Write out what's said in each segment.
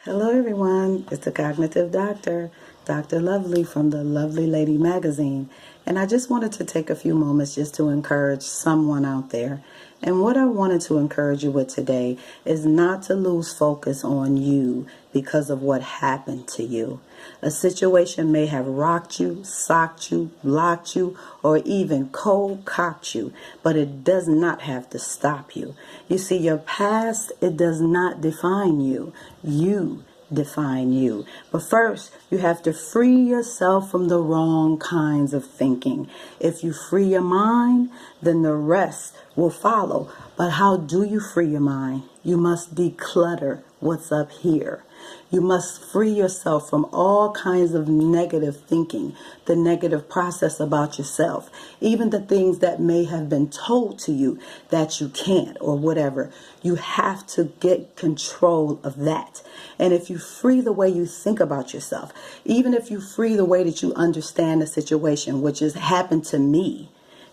Hello, everyone. It's the Cognitive Doctor, Dr. Lovely from the Lovely Lady magazine. And I just wanted to take a few moments just to encourage someone out there. And what I wanted to encourage you with today is not to lose focus on you because of what happened to you. A situation may have rocked you, socked you, blocked you, or even cold cocked you, but it does not have to stop you. You see, your past, it does not define you. You define you. But first, you have to free yourself from the wrong kinds of thinking. If you free your mind, then the rest will follow. But how do you free your mind? You must declutter what's up here. You must free yourself from all kinds of negative thinking, the negative process about yourself, even the things that may have been told to you that you can't or whatever. You have to get control of that. And if you free the way you think about yourself, even if you free the way that you understand the situation, which has happened to me,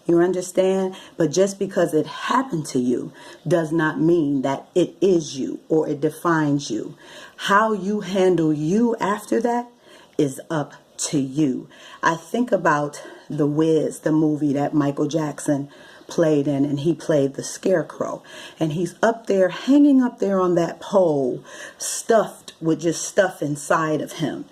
you understand? But just because it happened to you does not mean that it is you or it defines you. How you handle you after that is up to you. I think about The Wiz, the movie that Michael Jackson played in, and he played the Scarecrow. And he's up there, hanging up there on that pole, stuffed with just stuff inside of him.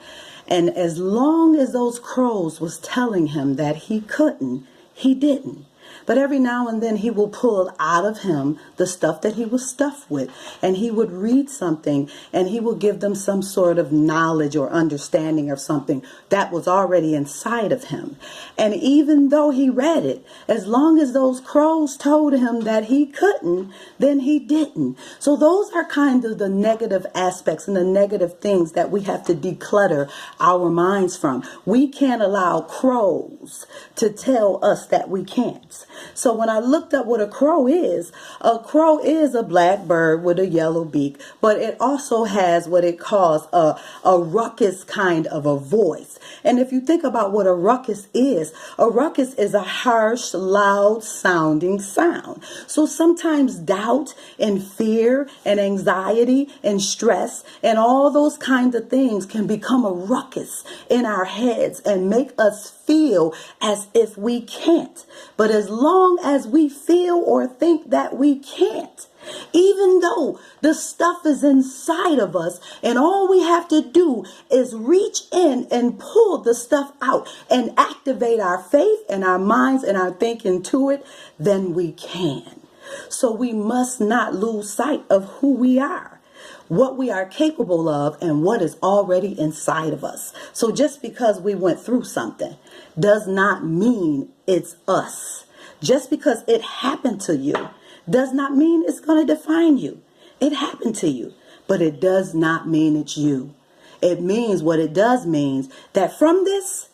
And as long as those crows was telling him that he couldn't, he didn't. But every now and then he will pull out of him the stuff that he was stuffed with. And he would read something and he will give them some sort of knowledge or understanding of something that was already inside of him. And even though he read it, as long as those crows told him that he couldn't, then he didn't. So those are kind of the negative aspects and the negative things that we have to declutter our minds from. We can't allow crows to tell us that we can't. So when I looked up what a crow is a black bird with a yellow beak, but it also has what it calls a ruckus kind of a voice. And if you think about what a ruckus is a harsh, loud sounding sound. So sometimes doubt and fear and anxiety and stress and all those kinds of things can become a ruckus in our heads and make us feel as if we can't. But as long as we feel or think that we can't, even though the stuff is inside of us and all we have to do is reach in and pull the stuff out and activate our faith and our minds and our thinking to it, then we can. So we must not lose sight of who we are, what we are capable of, and what is already inside of us. So just because we went through something does not mean it's us. Just because it happened to you does not mean it's going to define you. It happened to you, but it does not mean it's you. It means what it does means that from this,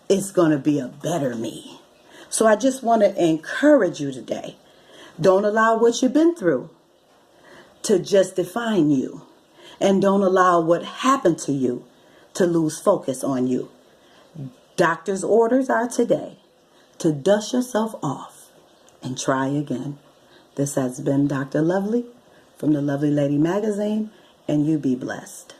it's going to be a better me. So I just want to encourage you today. Don't allow what you've been through to just define you. And don't allow what happened to you to lose focus on you. Doctor's orders are today to dust yourself off and try again. This has been Dr. Lovely from the Lovely Lady magazine, and you be blessed.